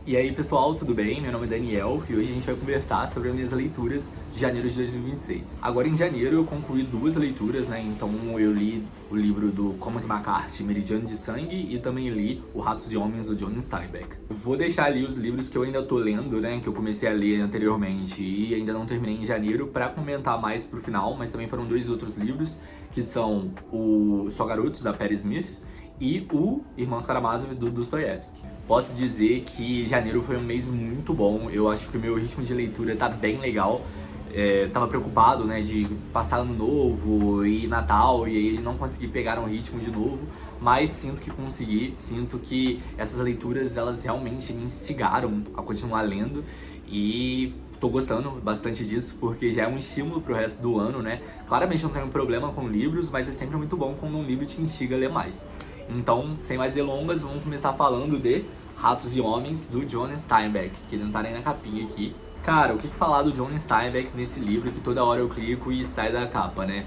E aí pessoal, tudo bem? Meu nome é Daniel e hoje a gente vai conversar sobre as minhas leituras de janeiro de 2026. Agora em janeiro eu concluí 2 leituras, né? Então eu li o livro do Cormac McCarthy, Meridiano de Sangue, e também li o Ratos e Homens, do John Steinbeck. Vou deixar ali os livros que eu ainda tô lendo, né? Que eu comecei a ler anteriormente e ainda não terminei em janeiro pra comentar mais pro final, mas também foram 2 outros livros, que são o Só Garotos, da Patti Smith, e o Irmãos Karamazov, do Dostoiévski. Posso dizer que janeiro foi um mês muito bom. Eu acho que o meu ritmo de leitura tá bem legal. Tava preocupado, né, de passar ano novo e Natal e aí não conseguir pegar um ritmo de novo, mas sinto que consegui, sinto que essas leituras elas realmente me instigaram a continuar lendo e tô gostando bastante disso porque já é um estímulo pro resto do ano, né? Claramente não tenho problema com livros, mas é sempre muito bom quando um livro te instiga a ler mais. Então, sem mais delongas, vamos começar falando de Ratos e Homens, do John Steinbeck, que não tá nem na capinha aqui. Cara, o que falar do John Steinbeck nesse livro que toda hora eu clico e sai da capa, né?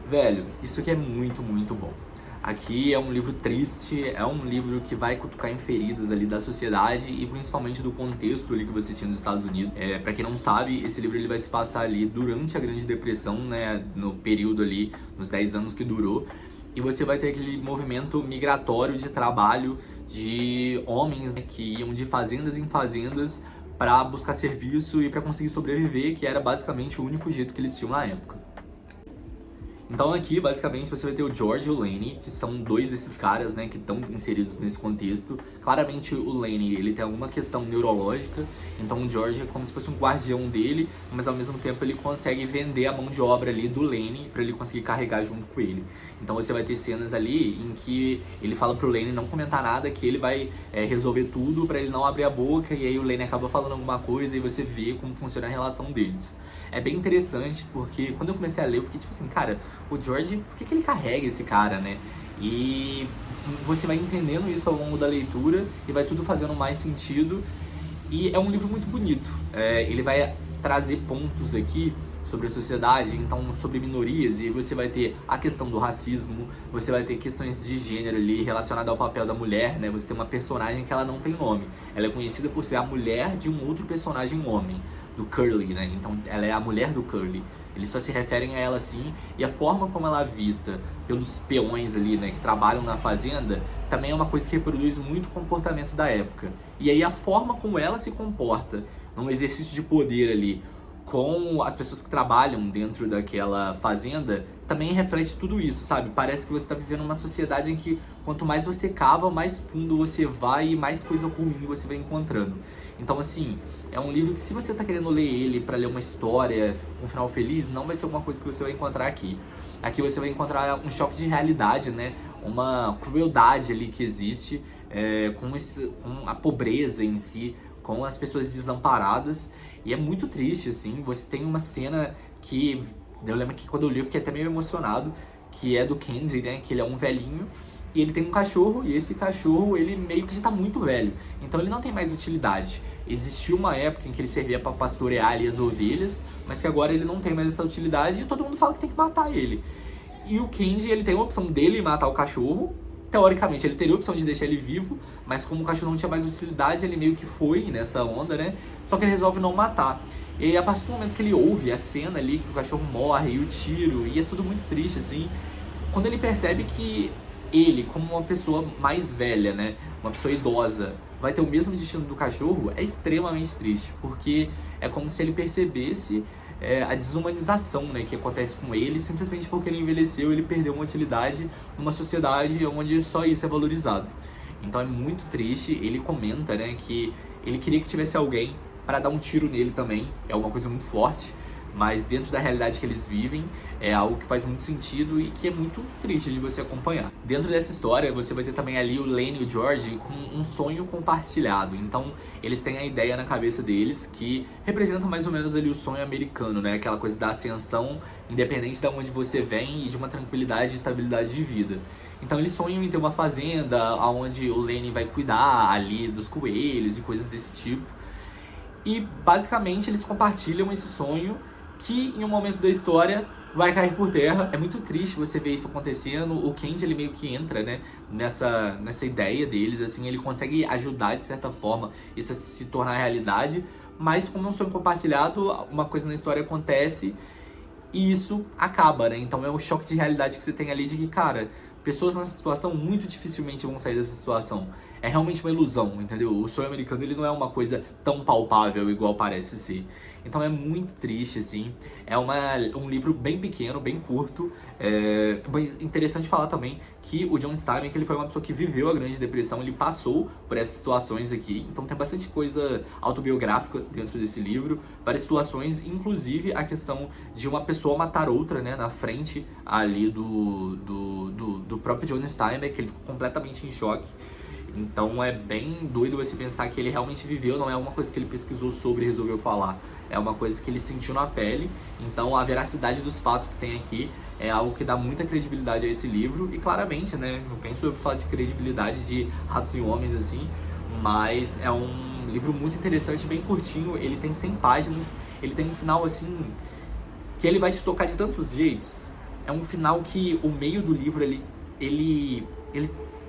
Velho, isso aqui é muito, muito bom. Aqui é um livro triste, é um livro que vai cutucar em feridas ali da sociedade e principalmente do contexto ali que você tinha nos Estados Unidos. Pra quem não sabe, esse livro ele vai se passar ali durante a Grande Depressão, né? No período ali, nos 10 anos que durou. E você vai ter aquele movimento migratório de trabalho de homens, né, que iam de fazendas em fazendas para buscar serviço e para conseguir sobreviver, que era basicamente o único jeito que eles tinham na época. Então aqui, basicamente, você vai ter o George e o Lenny, que são 2 desses caras, né, que estão inseridos nesse contexto. Claramente o Lenny, ele tem alguma questão neurológica, então o George é como se fosse um guardião dele, mas ao mesmo tempo ele consegue vender a mão de obra ali do Lenny para ele conseguir carregar junto com ele. Então você vai ter cenas ali em que ele fala pro Lenny não comentar nada, que ele vai resolver tudo para ele não abrir a boca, e aí o Lenny acaba falando alguma coisa e você vê como funciona a relação deles. É bem interessante porque quando eu comecei a ler eu fiquei tipo assim, cara, o George, por que ele carrega esse cara, né? E você vai entendendo isso ao longo da leitura e vai tudo fazendo mais sentido. E é um livro muito bonito. Ele vai trazer pontos aqui sobre a sociedade, então sobre minorias, e você vai ter a questão do racismo, você vai ter questões de gênero ali relacionadas ao papel da mulher, né? Você tem uma personagem que ela não tem nome. Ela é conhecida por ser a mulher de um outro personagem homem, do Curly, né? Então ela é a mulher do Curly. Eles só se referem a ela assim, e a forma como ela é vista pelos peões ali, né, que trabalham na fazenda, também é uma coisa que reproduz muito o comportamento da época. E aí a forma como ela se comporta num exercício de poder ali, com as pessoas que trabalham dentro daquela fazenda, também reflete tudo isso, sabe? Parece que você está vivendo uma sociedade em que quanto mais você cava, mais fundo você vai e mais coisa ruim você vai encontrando. Então, assim, é um livro que se você está querendo ler ele para ler uma história com um final feliz, não vai ser uma coisa que você vai encontrar aqui. Aqui você vai encontrar um choque de realidade, né? Uma crueldade ali que existe com a pobreza em si, com as pessoas desamparadas. E é muito triste, assim. Você tem uma cena que eu lembro que quando eu li eu fiquei até meio emocionado, que é do Kenzie, né? Que ele é um velhinho e ele tem um cachorro, e esse cachorro, ele meio que já tá muito velho. Então ele não tem mais utilidade. Existiu uma época em que ele servia para pastorear ali as ovelhas, mas que agora ele não tem mais essa utilidade e todo mundo fala que tem que matar ele. E o Kenji, ele tem a opção dele matar o cachorro. Teoricamente, ele teria a opção de deixar ele vivo, mas como o cachorro não tinha mais utilidade, ele meio que foi nessa onda, né? Só que ele resolve não matar. E a partir do momento que ele ouve a cena ali, que o cachorro morre, e o tiro, e é tudo muito triste, assim, quando ele percebe que ele, como uma pessoa mais velha, né? Uma pessoa idosa, vai ter o mesmo destino do cachorro, é extremamente triste, porque é como se ele percebesse a desumanização, né, que acontece com ele, simplesmente porque ele envelheceu, ele perdeu uma utilidade numa sociedade onde só isso é valorizado. Então é muito triste. Ele comenta, né, que ele queria que tivesse alguém para dar um tiro nele também, é uma coisa muito forte, mas dentro da realidade que eles vivem, é algo que faz muito sentido e que é muito triste de você acompanhar. Dentro dessa história, você vai ter também ali o Lenny e o George com um sonho compartilhado. Então, eles têm a ideia na cabeça deles que representa mais ou menos ali o sonho americano, né? Aquela coisa da ascensão, independente de onde você vem, e de uma tranquilidade e estabilidade de vida. Então, eles sonham em ter uma fazenda onde o Lenny vai cuidar ali dos coelhos e coisas desse tipo. E, basicamente, eles compartilham esse sonho que em um momento da história vai cair por terra. É muito triste você ver isso acontecendo. O Candy, ele meio que entra, né, nessa ideia deles, assim, ele consegue ajudar de certa forma isso a se tornar realidade, mas como é um sonho compartilhado, uma coisa na história acontece e isso acaba, né? Então é um choque de realidade que você tem ali de que, cara, pessoas nessa situação muito dificilmente vão sair dessa situação. É realmente uma ilusão, entendeu? O sonho americano, ele não é uma coisa tão palpável igual parece ser. Então é muito triste, assim. É um livro bem pequeno, bem curto. Mas interessante falar também que o John Steinbeck, ele foi uma pessoa que viveu a Grande Depressão, ele passou por essas situações aqui. Então tem bastante coisa autobiográfica dentro desse livro, várias situações, inclusive a questão de uma pessoa matar outra, né, na frente ali do próprio John Steinbeck, ele ficou completamente em choque. Então é bem doido você pensar que ele realmente viveu, não é uma coisa que ele pesquisou sobre e resolveu falar. É uma coisa que ele sentiu na pele. Então a veracidade dos fatos que tem aqui é algo que dá muita credibilidade a esse livro. E claramente, né, não penso eu falar de credibilidade de Ratos e Homens, assim, mas é um livro muito interessante, bem curtinho. Ele tem 100 páginas, ele tem um final, assim, que ele vai te tocar de tantos jeitos. É um final que o meio do livro, ele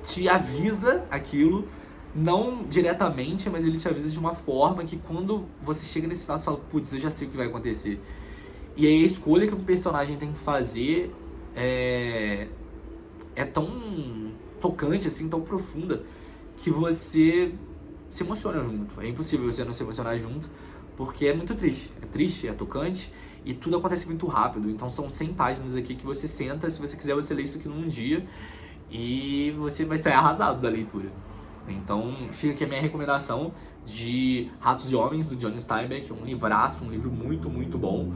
te avisa aquilo, não diretamente, mas ele te avisa de uma forma que quando você chega nesse final, você fala, putz, eu já sei o que vai acontecer. E aí a escolha que o personagem tem que fazer é tão tocante, assim, tão profunda, que você se emociona junto. É impossível você não se emocionar junto, porque é muito triste, é tocante, e tudo acontece muito rápido. Então são 100 páginas aqui que você senta, se você quiser você lê isso aqui num dia, e você vai sair arrasado da leitura. Então fica aqui a minha recomendação de Ratos e Homens, do John Steinbeck, um livraço, um livro muito, muito bom.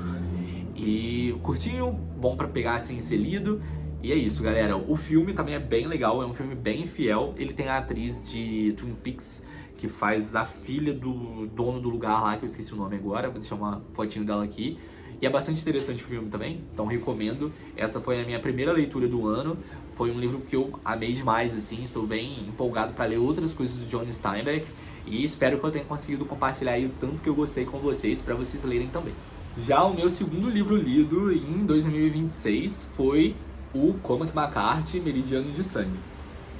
E curtinho, bom pra pegar assim e ser lido. E é isso, galera. O filme também é bem legal, é um filme bem fiel. Ele tem a atriz de Twin Peaks, que faz a filha do dono do lugar lá, que eu esqueci o nome agora, vou deixar uma fotinho dela aqui. E é bastante interessante o filme também, então recomendo. Essa foi a minha primeira leitura do ano. Foi um livro que eu amei demais, assim. Estou bem empolgado para ler outras coisas do John Steinbeck. E espero que eu tenha conseguido compartilhar aí o tanto que eu gostei com vocês, para vocês lerem também. Já o meu segundo livro lido em 2026 foi o Cormac McCarthy, Meridiano de Sangue.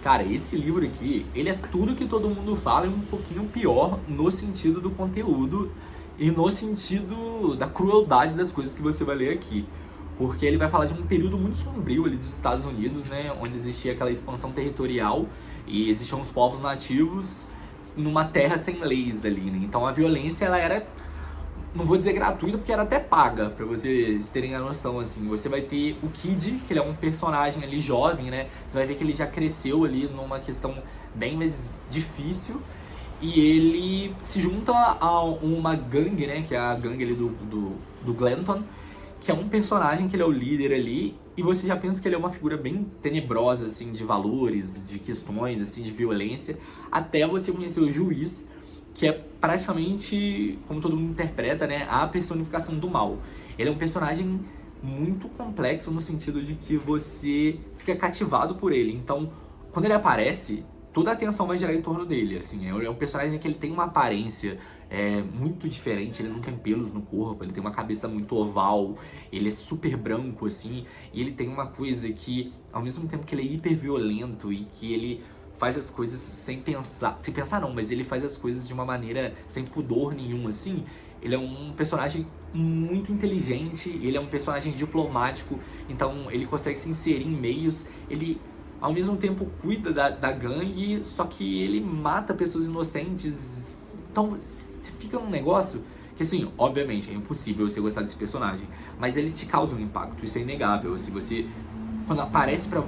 Cara, esse livro aqui, ele é tudo que todo mundo fala e um pouquinho pior no sentido do conteúdo e no sentido da crueldade das coisas que você vai ler aqui. Porque ele vai falar de um período muito sombrio ali dos Estados Unidos, né? Onde existia aquela expansão territorial e existiam os povos nativos numa terra sem leis ali, né? Então a violência, ela era, não vou dizer gratuita, porque era até paga, pra vocês terem a noção, assim. Você vai ter o Kid, que ele é um personagem ali jovem, né? Você vai ver que ele já cresceu ali numa questão bem mais difícil. E ele se junta a uma gangue, né? Que é a gangue ali do Glanton, que é um personagem que ele é o líder ali. E você já pensa que ele é uma figura bem tenebrosa, assim, de valores, de questões, assim, de violência. Até você conhecer o juiz, que é praticamente, como todo mundo interpreta, né, a personificação do mal. Ele é um personagem muito complexo no sentido de que você fica cativado por ele. Então, quando ele aparece, toda a atenção vai girar em torno dele, assim. É um personagem que ele tem uma aparência muito diferente, ele não tem pelos no corpo, ele tem uma cabeça muito oval, ele é super branco, assim, e ele tem uma coisa que, ao mesmo tempo que ele é hiper violento e que ele faz as coisas sem pensar não, mas ele faz as coisas de uma maneira sem pudor nenhum, assim. Ele é um personagem muito inteligente, ele é um personagem diplomático, então ele consegue se inserir em meios, ele ao mesmo tempo cuida da gangue, só que ele mata pessoas inocentes. Então você fica num negócio que, assim, obviamente é impossível você gostar desse personagem, mas ele te causa um impacto, isso é inegável. Se você, quando aparece pra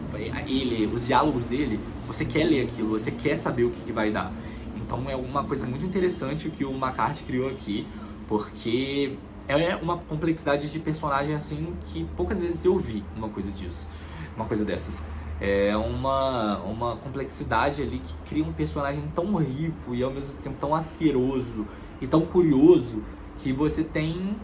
ele, os diálogos dele, você quer ler aquilo, você quer saber o que vai dar. Então é uma coisa muito interessante que o McCarthy criou aqui, porque é uma complexidade de personagem, assim, que poucas vezes eu vi uma coisa dessas. É uma complexidade ali que cria um personagem tão rico e ao mesmo tempo tão asqueroso e tão curioso, que você tem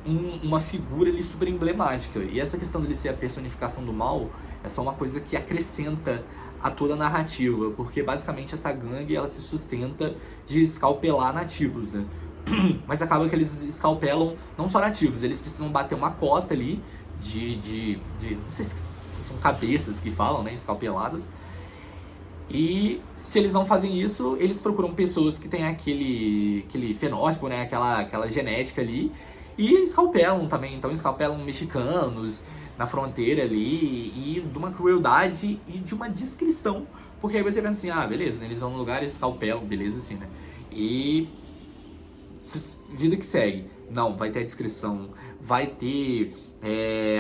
uma figura ali super emblemática. E essa questão dele ser a personificação do mal é só uma coisa que acrescenta a toda a narrativa, porque basicamente essa gangue, ela se sustenta de escalpelar nativos, né? mas acaba que eles escalpelam não só nativos, eles precisam bater uma cota ali de não sei se são cabeças que falam, né, escalpeladas. E se eles não fazem isso, eles procuram pessoas que têm aquele fenótipo, né, aquela genética ali, e escalpelam também. Então escalpelam mexicanos na fronteira ali, e de uma crueldade e de uma descrição. Porque aí você pensa assim, ah, beleza, né, eles vão num lugar e escalpelam, beleza, assim, né? E vida que segue. Não, vai ter a descrição, vai ter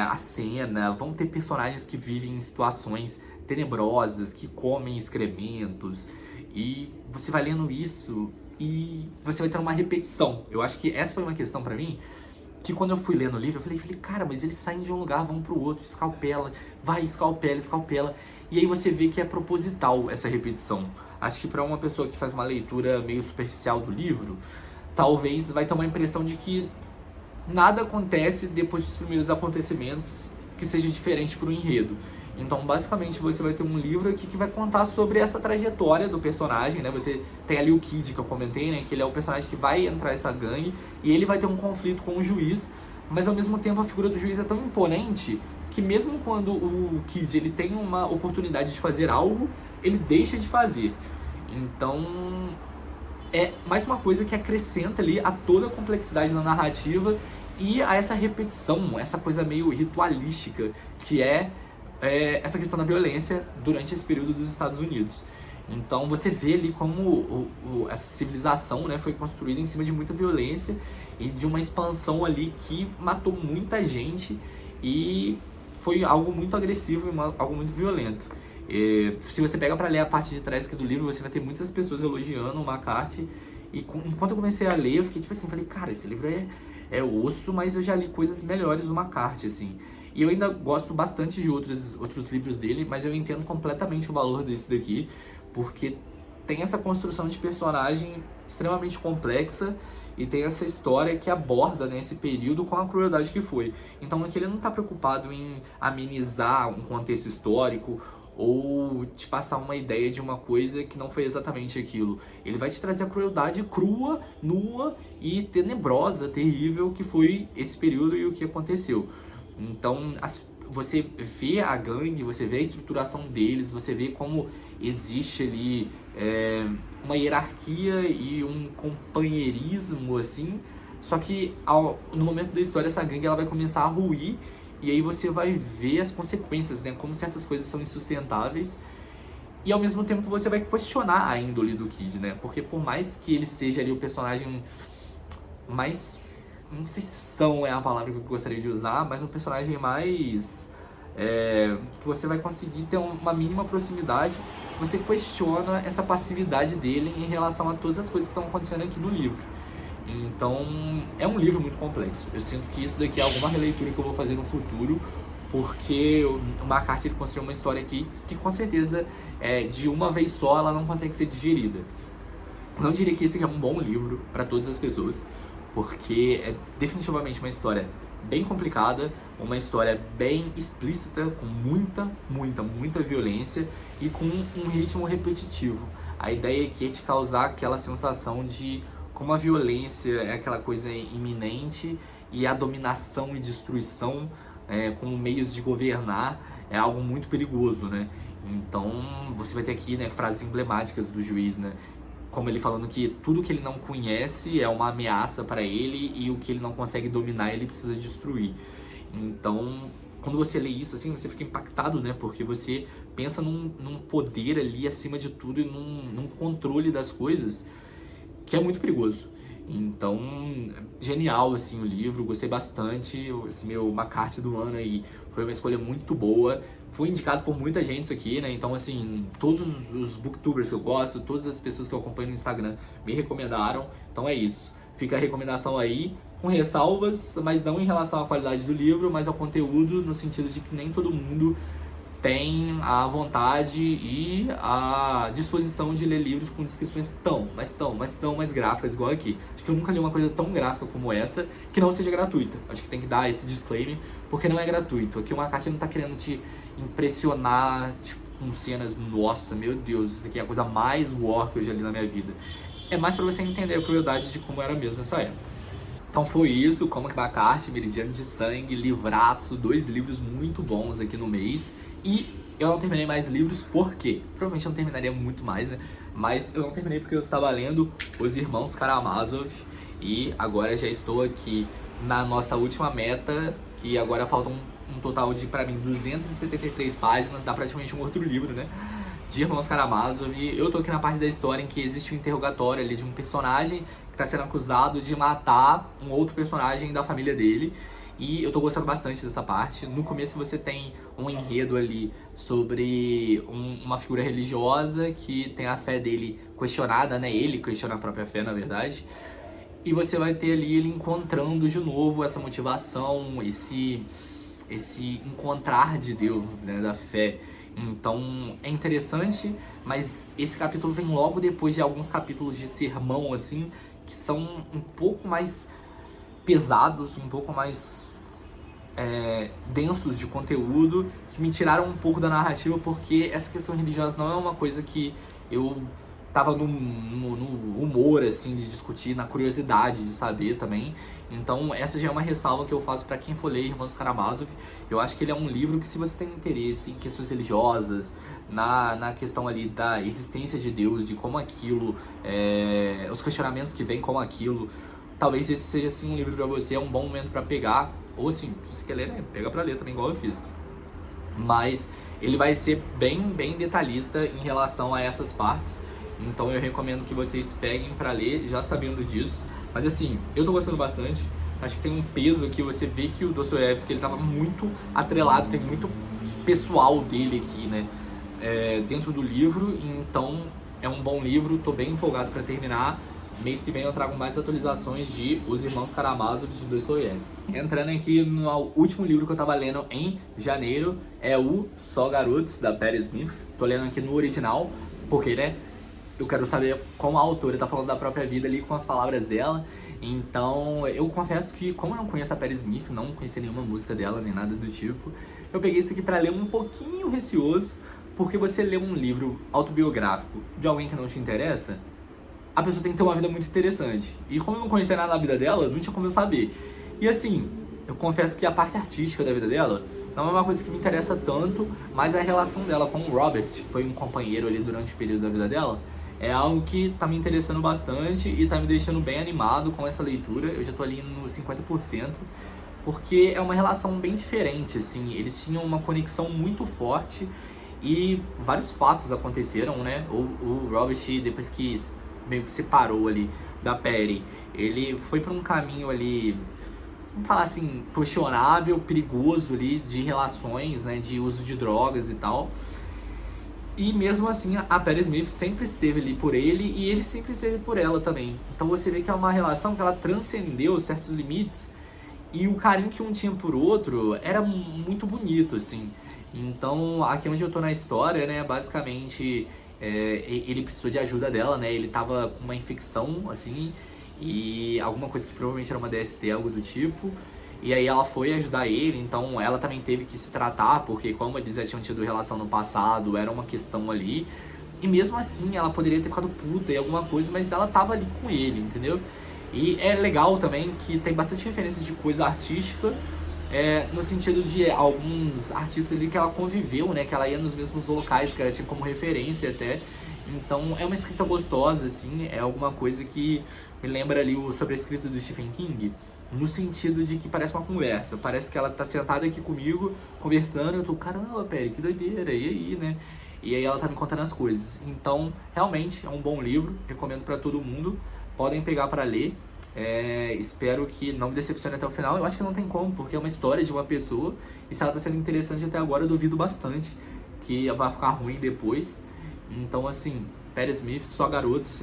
a cena, vão ter personagens que vivem em situações tenebrosas, que comem excrementos, e você vai lendo isso e você vai ter uma repetição. Eu acho que essa foi uma questão pra mim, que quando eu fui lendo o livro, eu falei, cara, mas eles saem de um lugar, vão pro outro, escalpela, vai, escalpela, escalpela. E aí você vê que é proposital essa repetição. Acho que pra uma pessoa que faz uma leitura meio superficial do livro, talvez vai ter uma impressão de que nada acontece depois dos primeiros acontecimentos que seja diferente pro enredo. Então, basicamente, você vai ter um livro aqui que vai contar sobre essa trajetória do personagem, né? Você tem ali o Kid, que eu comentei, né? Que ele é o personagem que vai entrar nessa gangue e ele vai ter um conflito com o juiz, mas ao mesmo tempo a figura do juiz é tão imponente que mesmo quando o Kid ele tem uma oportunidade de fazer algo, ele deixa de fazer. Então, é mais uma coisa que acrescenta ali a toda a complexidade da narrativa e a essa repetição, essa coisa meio ritualística que é essa questão da violência durante esse período dos Estados Unidos. Então você vê ali como essa civilização, né, foi construída em cima de muita violência e de uma expansão ali que matou muita gente e foi algo muito agressivo e algo muito violento. Se você pega para ler a parte de trás aqui do livro, você vai ter muitas pessoas elogiando o McCarthy. E enquanto eu comecei a ler, eu fiquei tipo assim, falei, cara, esse livro é osso, mas eu já li coisas melhores do McCarthy, assim. E eu ainda gosto bastante de outros livros dele, mas eu entendo completamente o valor desse daqui, porque tem essa construção de personagem extremamente complexa e tem essa história que aborda, né, esse período com a crueldade que foi. Então aqui ele não está preocupado em amenizar um contexto histórico ou te passar uma ideia de uma coisa que não foi exatamente aquilo. Ele vai te trazer a crueldade crua, nua e tenebrosa, terrível que foi esse período e o que aconteceu. Então, você vê a gangue, você vê a estruturação deles, você vê como existe ali uma hierarquia e um companheirismo, assim. Só que no momento da história, essa gangue ela vai começar a ruir e aí você vai ver as consequências, né? Como certas coisas são insustentáveis. E ao mesmo tempo você vai questionar a índole do Kid, né? Porque por mais que ele seja ali o personagem mais... não sei se são é a palavra que eu gostaria de usar, mas um personagem mais... que você vai conseguir ter uma mínima proximidade, você questiona essa passividade dele em relação a todas as coisas que estão acontecendo aqui no livro. Então, é um livro muito complexo. Eu sinto que isso daqui é alguma releitura que eu vou fazer no futuro, porque o McCarthy ele construiu uma história aqui que com certeza, de uma vez só, ela não consegue ser digerida. Eu não diria que esse aqui é um bom livro para todas as pessoas, porque é definitivamente uma história bem complicada, uma história bem explícita, com muita violência e com um ritmo repetitivo. A ideia aqui é te causar aquela sensação de como a violência é aquela coisa iminente e a dominação e destruição como meios de governar é algo muito perigoso, né? Então você vai ter aqui, né, frases emblemáticas do juiz, né? Como ele falando que tudo que ele não conhece é uma ameaça para ele e o que ele não consegue dominar ele precisa destruir. Então, quando você lê isso, assim, você fica impactado, né? Porque você pensa num poder ali acima de tudo e num controle das coisas que é muito perigoso. Então, genial, assim, o livro, gostei bastante. Esse meu McCarthy do ano aí foi uma escolha muito boa. Foi indicado por muita gente isso aqui, né? Então, assim, todos os booktubers que eu gosto, todas as pessoas que eu acompanho no Instagram me recomendaram. Então é isso. Fica a recomendação aí, com ressalvas, mas não em relação à qualidade do livro, mas ao conteúdo, no sentido de que nem todo mundo tem a vontade e a disposição de ler livros com descrições tão mais gráficas, igual aqui. Acho que eu nunca li uma coisa tão gráfica como essa, que não seja gratuita. Acho que tem que dar esse disclaimer, porque não é gratuito. Aqui o McCarthy não tá querendo te impressionar, tipo, com cenas, nossa, meu Deus, isso aqui é a coisa mais war que eu já li na minha vida. é mais pra você entender a crueldade de como era mesmo essa época. Então foi isso, Cormac McCarthy, Meridiano de Sangue, livraço, 2 livros muito bons aqui no mês. E eu não terminei mais livros, por quê? Provavelmente eu não terminaria muito mais, né? Mas eu não terminei porque eu estava lendo Os Irmãos Karamazov. E agora já estou aqui na nossa última meta, que agora faltam um total de, pra mim, 273 páginas. Dá praticamente um outro livro, né? De Irmãos Karamazov. Eu tô aqui na parte da história em que existe um interrogatório ali de um personagem que tá sendo acusado de matar um outro personagem da família dele. E eu tô gostando bastante dessa parte. No começo você tem um enredo ali sobre uma figura religiosa que tem a fé dele questionada, né? Ele questiona a própria fé, na verdade. E você vai ter ali ele encontrando de novo essa motivação, esse encontrar de Deus, né? Da fé. Então é interessante, mas esse capítulo vem logo depois de alguns capítulos de sermão, assim, que são um pouco mais pesados, um pouco mais densos de conteúdo, que me tiraram um pouco da narrativa, porque essa questão religiosa não é uma coisa que eu tava no humor, assim, de discutir, na curiosidade de saber também. Então essa já é uma ressalva que eu faço pra quem for ler Irmãos Karamazov. Eu acho que ele é um livro que, se você tem interesse em questões religiosas, na questão ali da existência de Deus, de como aquilo, os questionamentos que vêm com aquilo, talvez esse seja, assim, um livro pra você, é um bom momento pra pegar. Ou, assim, se você quer ler, né, pega pra ler também, igual eu fiz. Mas ele vai ser bem detalhista em relação a essas partes. Então eu recomendo que vocês peguem pra ler já sabendo disso. Mas assim, eu tô gostando bastante. Acho que tem um peso que você vê que o Dostoiévski, ele tava muito atrelado, tem muito pessoal dele aqui, né, dentro do livro. Então é um bom livro, tô bem empolgado pra terminar. Mês que vem eu trago mais atualizações de Os Irmãos Karamazov de Dostoiévski. Entrando aqui no último livro que eu tava lendo em janeiro, é o Só Garotos, da Patti Smith. Tô lendo aqui no original, porque, né, eu quero saber como a autora tá falando da própria vida ali com as palavras dela. Então, eu confesso que, como eu não conheço a Patti Smith, não conheci nenhuma música dela, nem nada do tipo, eu peguei isso aqui pra ler um pouquinho receoso, porque você lê um livro autobiográfico de alguém que não te interessa, a pessoa tem que ter uma vida muito interessante. E como eu não conhecia nada da vida dela, não tinha como eu saber. E assim, eu confesso que a parte artística da vida dela não é uma coisa que me interessa tanto, mas a relação dela com o Robert, que foi um companheiro ali durante o período da vida dela, é algo que tá me interessando bastante e tá me deixando bem animado com essa leitura. Eu já tô ali no 50%, porque é uma relação bem diferente, assim. Eles tinham uma conexão muito forte e vários fatos aconteceram, né? O Robert, depois que meio que separou ali da Patti, ele foi por um caminho ali, vamos falar assim, questionável, perigoso ali, de relações, né, de uso de drogas e tal. E mesmo assim, a Patti Smith sempre esteve ali por ele e ele sempre esteve por ela também. Então você vê que é uma relação que ela transcendeu certos limites e o carinho que um tinha por outro era muito bonito, assim. Então, aqui onde eu tô na história, né, basicamente, ele precisou de ajuda dela, né, ele tava com uma infecção, assim, e alguma coisa que provavelmente era uma DST, algo do tipo, e aí ela foi ajudar ele. Então ela também teve que se tratar, porque como eles já tinham tido relação no passado, era uma questão ali, e mesmo assim ela poderia ter ficado puta e alguma coisa, mas ela tava ali com ele, entendeu? E é legal também que tem bastante referência de coisa artística, no sentido de alguns artistas ali que ela conviveu, né, que ela ia nos mesmos locais, que ela tinha como referência até. Então é uma escrita gostosa, assim, é alguma coisa que me lembra ali o sobrescrito do Stephen King, no sentido de que parece uma conversa, parece que ela tá sentada aqui comigo, conversando, eu tô, caramba, Peri, que doideira, e aí, né? E aí ela tá me contando as coisas. Então, realmente, é um bom livro, recomendo pra todo mundo, podem pegar pra ler. Espero que não me decepcione até o final. Eu acho que não tem como, porque é uma história de uma pessoa, e se ela tá sendo interessante até agora, eu duvido bastante que vai ficar ruim depois. Então, assim, Patti Smith, Só Garotos,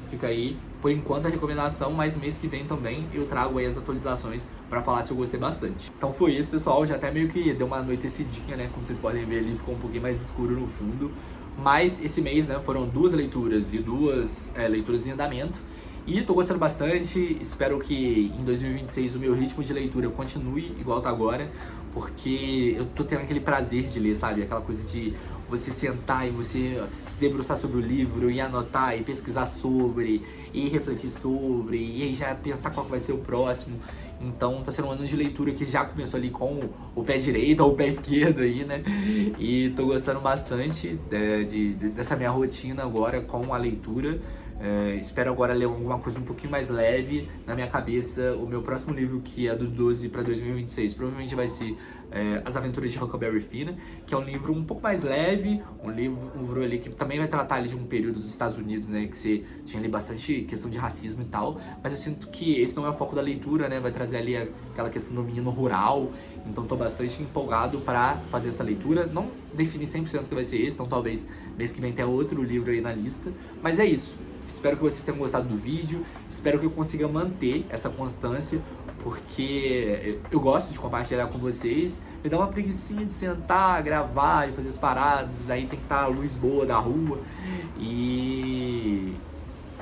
fica aí, por enquanto, a recomendação, mas mês que vem também eu trago aí as atualizações pra falar se eu gostei bastante. Então foi isso, pessoal, já até meio que deu uma anoitecidinha, né, como vocês podem ver ali, ficou um pouquinho mais escuro no fundo, mas esse mês, né, foram 2 leituras e 2 leituras em andamento, e tô gostando bastante. Espero que em 2026 o meu ritmo de leitura continue igual tá agora, porque eu tô tendo aquele prazer de ler, sabe? Aquela coisa de você sentar e você se debruçar sobre o livro e anotar e pesquisar sobre e refletir sobre e aí já pensar qual que vai ser o próximo. Então tá sendo um ano de leitura que já começou ali com o pé direito ou o pé esquerdo aí, né? E tô gostando bastante dessa minha rotina agora com a leitura. Espero agora ler alguma coisa um pouquinho mais leve. Na minha cabeça, o meu próximo livro, que é do 12 para 2026, provavelmente vai ser As Aventuras de Huckleberry Finn, que é um livro um pouco mais leve, um livro ali que também vai tratar ali de um período dos Estados Unidos, né, que você tinha ali bastante questão de racismo e tal, mas eu sinto que esse não é o foco da leitura, né, vai trazer ali aquela questão do menino rural, então tô bastante empolgado para fazer essa leitura. Não defini 100% que vai ser esse, então talvez mês que vem tenha outro livro aí na lista, mas é isso. Espero que vocês tenham gostado do vídeo, espero que eu consiga manter essa constância, porque eu gosto de compartilhar com vocês, me dá uma preguicinha de sentar, gravar e fazer as paradas, aí tem que estar a luz boa da rua, e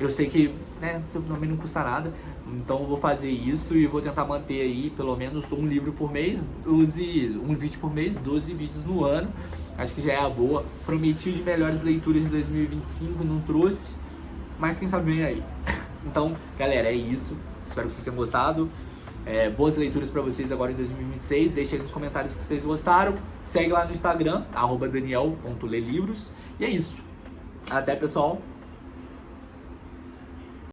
eu sei que, né, também não custa nada, então eu vou fazer isso e vou tentar manter aí pelo menos um livro por mês, um vídeo por mês, 12 vídeos no ano, acho que já é a boa. Prometi de melhores leituras de 2025, não trouxe, mas quem sabe vem aí. Então, galera, é isso. Espero que vocês tenham gostado. Boas leituras pra vocês agora em 2026. Deixem aí nos comentários que vocês gostaram. Segue lá no Instagram, @daniel.lelivros. E é isso. Até, pessoal.